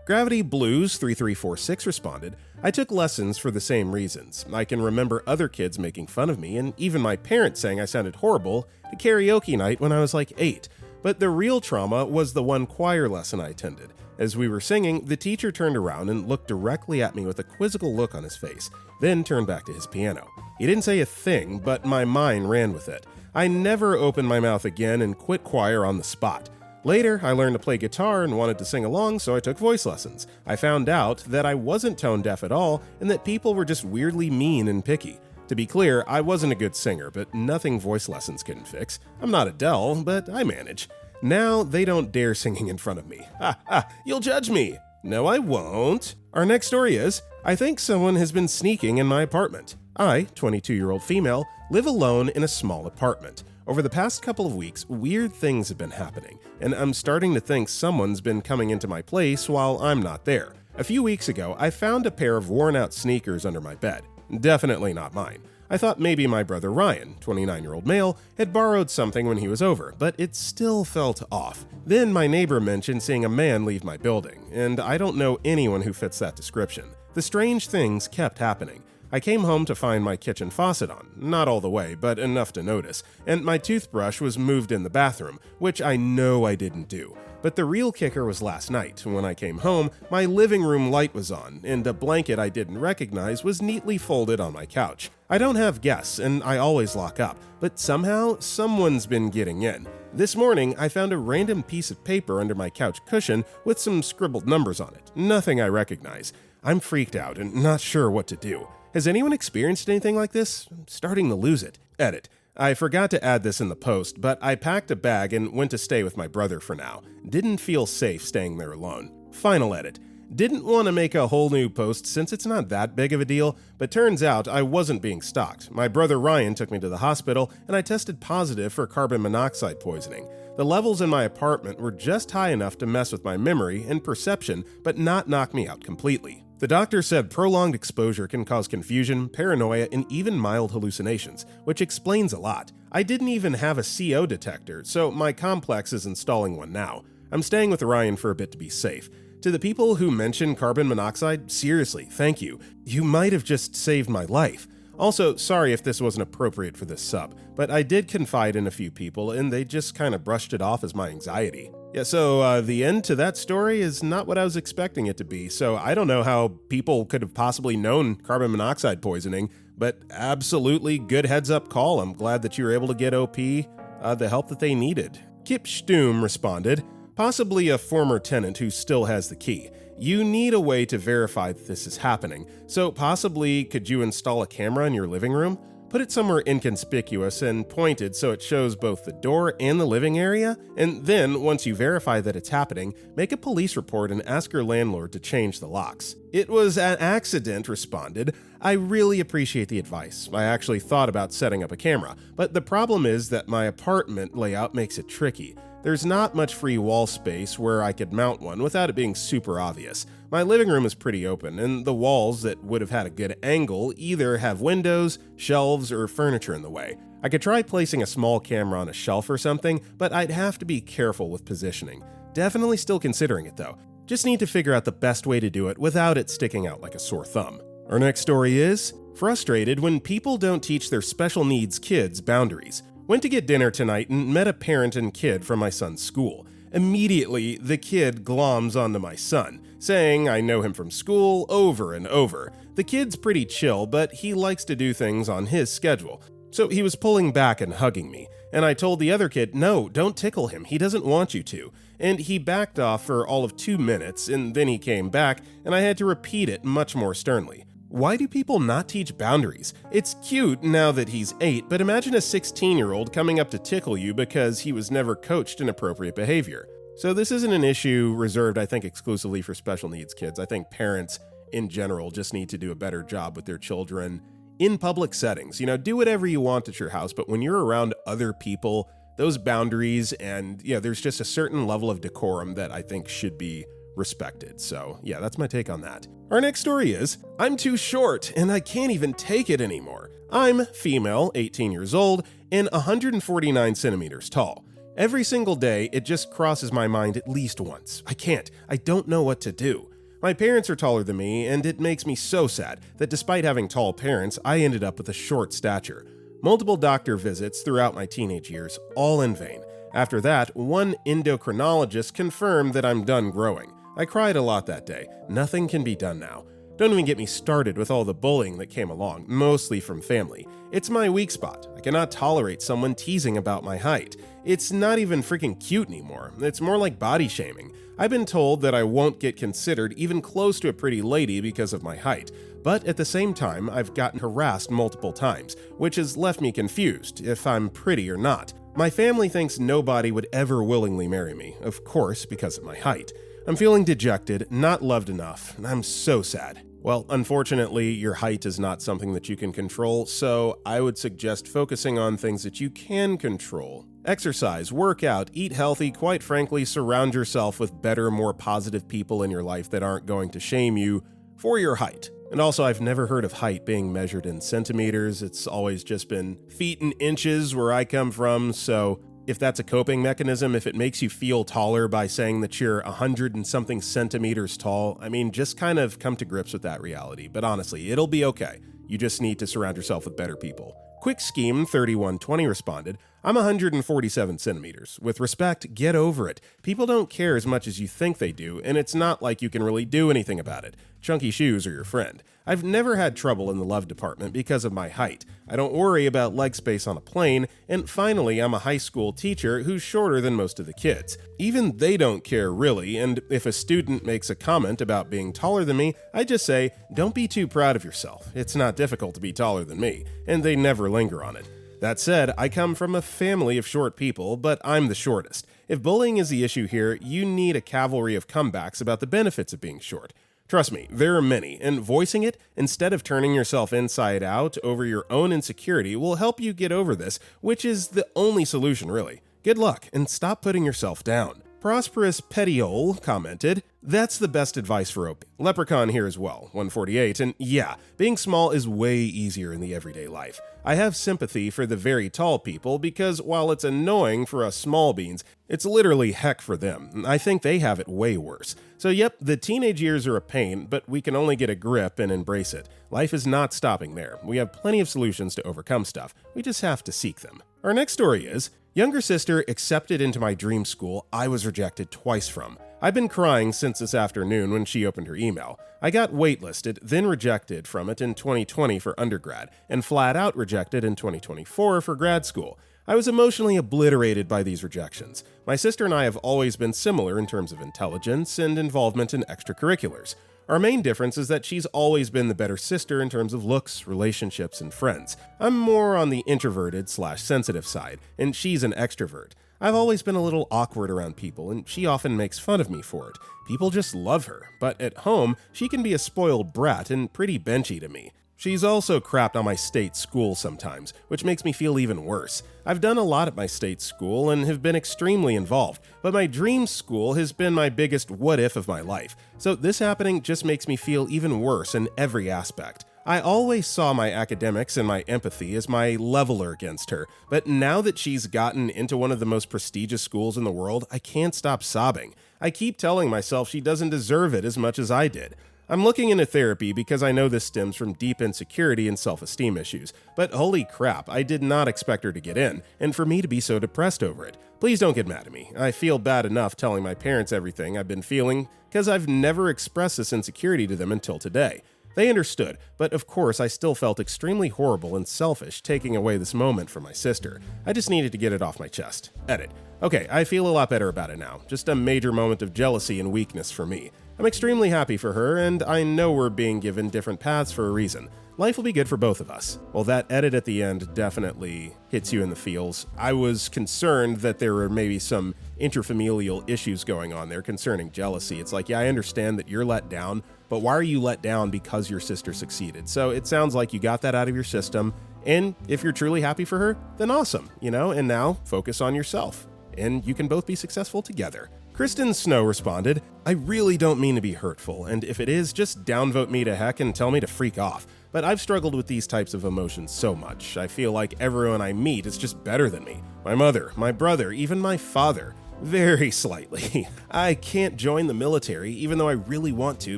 Gravity Blues 3346 responded, I took lessons for the same reasons. I can remember other kids making fun of me and even my parents saying I sounded horrible at karaoke night when I was like 8. But the real trauma was the one choir lesson I attended. As we were singing, the teacher turned around and looked directly at me with a quizzical look on his face, then turned back to his piano. He didn't say a thing, but my mind ran with it. I never opened my mouth again and quit choir on the spot. Later, I learned to play guitar and wanted to sing along, so I took voice lessons. I found out that I wasn't tone deaf at all and that people were just weirdly mean and picky. To be clear, I wasn't a good singer, but nothing voice lessons couldn't fix. I'm not Adele, but I manage. Now they don't dare singing in front of me. Ha ha, you'll judge me. No, I won't. Our next story is, I think someone has been sneaking in my apartment. I, 22-year-old female, live alone in a small apartment. Over the past couple of weeks, weird things have been happening, and I'm starting to think someone's been coming into my place while I'm not there. A few weeks ago, I found a pair of worn-out sneakers under my bed. Definitely not mine. I thought maybe my brother Ryan, 29-year-old male, had borrowed something when he was over, but it still felt off. Then my neighbor mentioned seeing a man leave my building, and I don't know anyone who fits that description. The strange things kept happening. I came home to find my kitchen faucet on, not all the way, but enough to notice, and my toothbrush was moved in the bathroom, which I know I didn't do. But the real kicker was last night. When I came home, my living room light was on, and a blanket I didn't recognize was neatly folded on my couch. I don't have guests, and I always lock up, but somehow, someone's been getting in. This morning, I found a random piece of paper under my couch cushion with some scribbled numbers on it. Nothing I recognize. I'm freaked out and not sure what to do. Has anyone experienced anything like this? I'm starting to lose it. Edit. I forgot to add this in the post, but I packed a bag and went to stay with my brother for now. Didn't feel safe staying there alone. Final edit. Didn't want to make a whole new post since it's not that big of a deal, but turns out I wasn't being stalked. My brother Ryan took me to the hospital and I tested positive for carbon monoxide poisoning. The levels in my apartment were just high enough to mess with my memory and perception, but not knock me out completely. The doctor said prolonged exposure can cause confusion, paranoia, and even mild hallucinations, which explains a lot. I didn't even have a CO detector, so my complex is installing one now. I'm staying with Ryan for a bit to be safe. To the people who mentioned carbon monoxide, seriously, thank you. You might have just saved my life. Also, sorry if this wasn't appropriate for this sub, but I did confide in a few people and they just kind of brushed it off as my anxiety. Yeah, so the end to that story is not what I was expecting it to be, so I don't know how people could have possibly known carbon monoxide poisoning, but absolutely good heads up call. I'm glad that you were able to get OP the help that they needed. Kip Stum responded, possibly a former tenant who still has the key. You need a way to verify that this is happening, so possibly could you install a camera in your living room? Put it somewhere inconspicuous and pointed so it shows both the door and the living area, and then, once you verify that it's happening, make a police report and ask your landlord to change the locks. It was an accident, responded. I really appreciate the advice. I actually thought about setting up a camera, but the problem is that my apartment layout makes it tricky. There's not much free wall space where I could mount one without it being super obvious. My living room is pretty open, and the walls that would have had a good angle either have windows, shelves, or furniture in the way. I could try placing a small camera on a shelf or something, but I'd have to be careful with positioning. Definitely still considering it though. Just need to figure out the best way to do it without it sticking out like a sore thumb. Our next story is, frustrated when people don't teach their special needs kids boundaries. Went to get dinner tonight and met a parent and kid from my son's school. Immediately, the kid gloms onto my son, saying I know him from school over and over. The kid's pretty chill, but he likes to do things on his schedule. So he was pulling back and hugging me, and I told the other kid, no, don't tickle him, he doesn't want you to. And he backed off for all of 2 minutes, and then he came back, and I had to repeat it much more sternly. Why do people not teach boundaries? It's cute now that he's 8, but imagine a 16-year-old coming up to tickle you because he was never coached in appropriate behavior. So this isn't an issue reserved, I think, exclusively for special needs kids. I think parents in general just need to do a better job with their children in public settings. You know, do whatever you want at your house, but when you're around other people, those boundaries, and there's just a certain level of decorum that I think should be respected. So yeah, that's my take on that. Our next story is, I'm too short and I can't even take it anymore. I'm female, 18 years old, and 149 centimeters tall. Every single day, it just crosses my mind at least once. I don't know what to do. My parents are taller than me, and it makes me so sad that despite having tall parents, I ended up with a short stature. Multiple doctor visits throughout my teenage years, all in vain. After that, one endocrinologist confirmed that I'm done growing. I cried a lot that day. Nothing can be done now. Don't even get me started with all the bullying that came along, mostly from family. It's my weak spot. I cannot tolerate someone teasing about my height. It's not even freaking cute anymore. It's more like body shaming. I've been told that I won't get considered even close to a pretty lady because of my height. But at the same time, I've gotten harassed multiple times, which has left me confused if I'm pretty or not. My family thinks nobody would ever willingly marry me, of course, because of my height. I'm feeling dejected, not loved enough, and I'm so sad. Well, unfortunately, your height is not something that you can control, so I would suggest focusing on things that you can control. Exercise, work out, eat healthy, quite frankly, surround yourself with better, more positive people in your life that aren't going to shame you for your height. And also, I've never heard of height being measured in centimeters. It's always just been feet and inches where I come from, so if that's a coping mechanism, if it makes you feel taller by saying that you're 100 and something centimeters tall, just kind of come to grips with that reality. But honestly, it'll be okay. You just need to surround yourself with better people. Quick Scheme 3120 responded, I'm 147 centimeters. With respect, get over it. People don't care as much as you think they do, and it's not like you can really do anything about it. Chunky shoes are your friend. I've never had trouble in the love department because of my height. I don't worry about leg space on a plane, and finally, I'm a high school teacher who's shorter than most of the kids. Even they don't care really, and if a student makes a comment about being taller than me, I just say, don't be too proud of yourself. It's not difficult to be taller than me, and they never linger on it. That said, I come from a family of short people, but I'm the shortest. If bullying is the issue here, you need a cavalry of comebacks about the benefits of being short. Trust me, there are many, and voicing it, instead of turning yourself inside out over your own insecurity, will help you get over this, which is the only solution really. Good luck, and stop putting yourself down. Prosperous Petiole commented, that's the best advice for OP. Leprechaun here as well, 148, and yeah, being small is way easier in the everyday life. I have sympathy for the very tall people because while it's annoying for us small beans, it's literally heck for them. I think they have it way worse. So yep, the teenage years are a pain, but we can only get a grip and embrace it. Life is not stopping there. We have plenty of solutions to overcome stuff. We just have to seek them. Our next story is, younger sister accepted into my dream school I was rejected twice from. I've been crying since this afternoon when she opened her email. I got waitlisted, then rejected from it in 2020 for undergrad, and flat out rejected in 2024 for grad school. I was emotionally obliterated by these rejections. My sister and I have always been similar in terms of intelligence and involvement in extracurriculars. Our main difference is that she's always been the better sister in terms of looks, relationships, and friends. I'm more on the introverted/sensitive side, and she's an extrovert. I've always been a little awkward around people, and she often makes fun of me for it. People just love her, but at home, she can be a spoiled brat and pretty benchy to me. She's also crapped on my state school sometimes, which makes me feel even worse. I've done a lot at my state school and have been extremely involved, but my dream school has been my biggest what if of my life, so this happening just makes me feel even worse in every aspect. I always saw my academics and my empathy as my leveler against her, but now that she's gotten into one of the most prestigious schools in the world, I can't stop sobbing. I keep telling myself she doesn't deserve it as much as I did. I'm looking into therapy because I know this stems from deep insecurity and self-esteem issues, but holy crap, I did not expect her to get in, and for me to be so depressed over it. Please don't get mad at me. I feel bad enough telling my parents everything I've been feeling, because I've never expressed this insecurity to them until today. They understood, but of course I still felt extremely horrible and selfish taking away this moment from my sister. I just needed to get it off my chest. Edit. Okay, I feel a lot better about it now. Just a major moment of jealousy and weakness for me. I'm extremely happy for her, and I know we're being given different paths for a reason. Life will be good for both of us. Well, that edit at the end definitely hits you in the feels. I was concerned that there were maybe some interfamilial issues going on there concerning jealousy. It's like, yeah, I understand that you're let down, but why are you let down because your sister succeeded? So it sounds like you got that out of your system, And if you're truly happy for her, then awesome, and now focus on yourself. And you can both be successful together. Kristen Snow responded, I really don't mean to be hurtful, and if it is, just downvote me to heck and tell me to freak off. But I've struggled with these types of emotions so much. I feel like everyone I meet is just better than me. My mother, my brother, even my father. Very slightly. I can't join the military, even though I really want to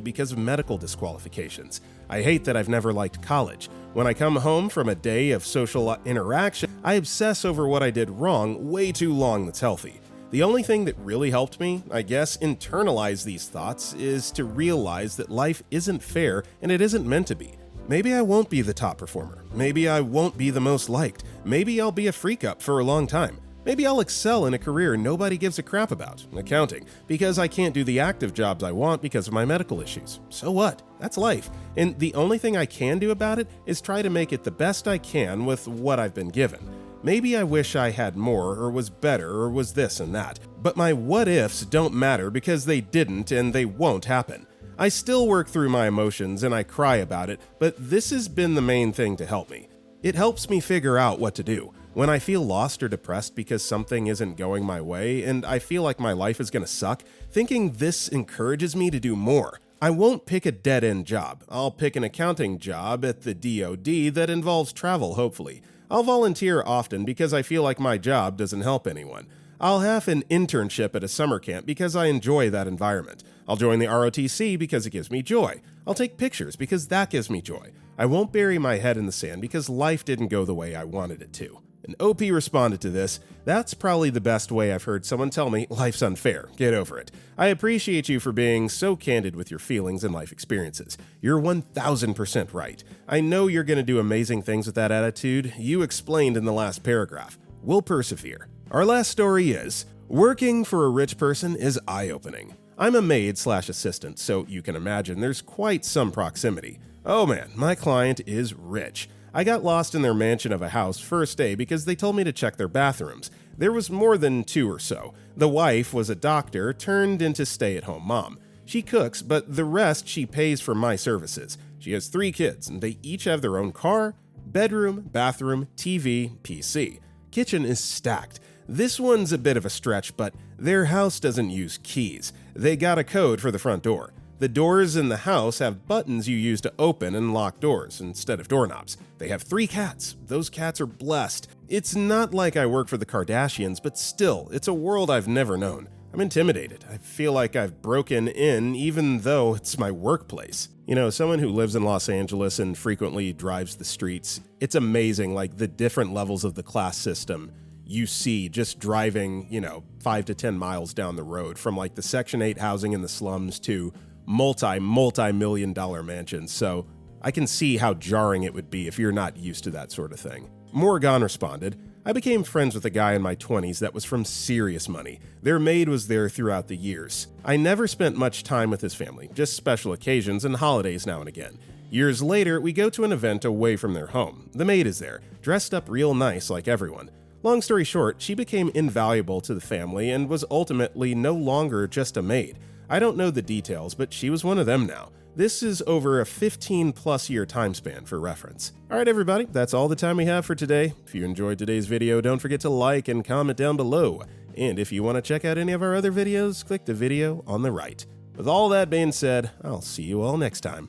because of medical disqualifications. I hate that I've never liked college. When I come home from a day of social interaction, I obsess over what I did wrong way too long that's healthy. The only thing that really helped me, I guess, internalize these thoughts is to realize that life isn't fair and it isn't meant to be. Maybe I won't be the top performer. Maybe I won't be the most liked. Maybe I'll be a freak up for a long time. Maybe I'll excel in a career nobody gives a crap about, accounting, because I can't do the active jobs I want because of my medical issues. So what? That's life. And the only thing I can do about it is try to make it the best I can with what I've been given. Maybe I wish I had more, or was better, or was this and that. But my what-ifs don't matter because they didn't and they won't happen. I still work through my emotions and I cry about it, but this has been the main thing to help me. It helps me figure out what to do. When I feel lost or depressed because something isn't going my way and I feel like my life is gonna suck, thinking this encourages me to do more. I won't pick a dead-end job. I'll pick an accounting job at the DoD that involves travel, hopefully. I'll volunteer often because I feel like my job doesn't help anyone. I'll have an internship at a summer camp because I enjoy that environment. I'll join the ROTC because it gives me joy. I'll take pictures because that gives me joy. I won't bury my head in the sand because life didn't go the way I wanted it to. And OP responded to this, that's probably the best way I've heard someone tell me life's unfair. Get over it. I appreciate you for being so candid with your feelings and life experiences. You're 1000% right. I know you're going to do amazing things with that attitude you explained in the last paragraph. We'll persevere. Our last story is, working for a rich person is eye-opening. I'm a maid/assistant, so you can imagine there's quite some proximity. Oh man, my client is rich. I got lost in their mansion of a house first day because they told me to check their bathrooms. There was more than 2 or so. The wife was a doctor turned into stay-at-home mom. She cooks, but the rest she pays for my services. She has 3 kids, and they each have their own car, bedroom, bathroom, TV, PC. Kitchen is stacked. This one's a bit of a stretch, but their house doesn't use keys. They got a code for the front door. The doors in the house have buttons you use to open and lock doors instead of doorknobs. They have 3 cats. Those cats are blessed. It's not like I work for the Kardashians, but still, it's a world I've never known. I'm intimidated. I feel like I've broken in even though it's my workplace. Someone who lives in Los Angeles and frequently drives the streets, it's amazing, like the different levels of the class system you see just driving, 5 to 10 miles down the road, from like the Section 8 housing in the slums to multi-million-dollar mansions. So I can see how jarring it would be if you're not used to that sort of thing. Morgan responded, I became friends with a guy in my 20s that was from serious money. Their maid was there throughout the years. I never spent much time with his family, just special occasions and holidays now and again. Years later, we go to an event away from their home. The maid is there, dressed up real nice like everyone. Long story short, she became invaluable to the family and was ultimately no longer just a maid. I don't know the details, but she was one of them now. This is over a 15+ year time span for reference. Alright everybody, that's all the time we have for today. If you enjoyed today's video, don't forget to like and comment down below. And if you want to check out any of our other videos, click the video on the right. With all that being said, I'll see you all next time.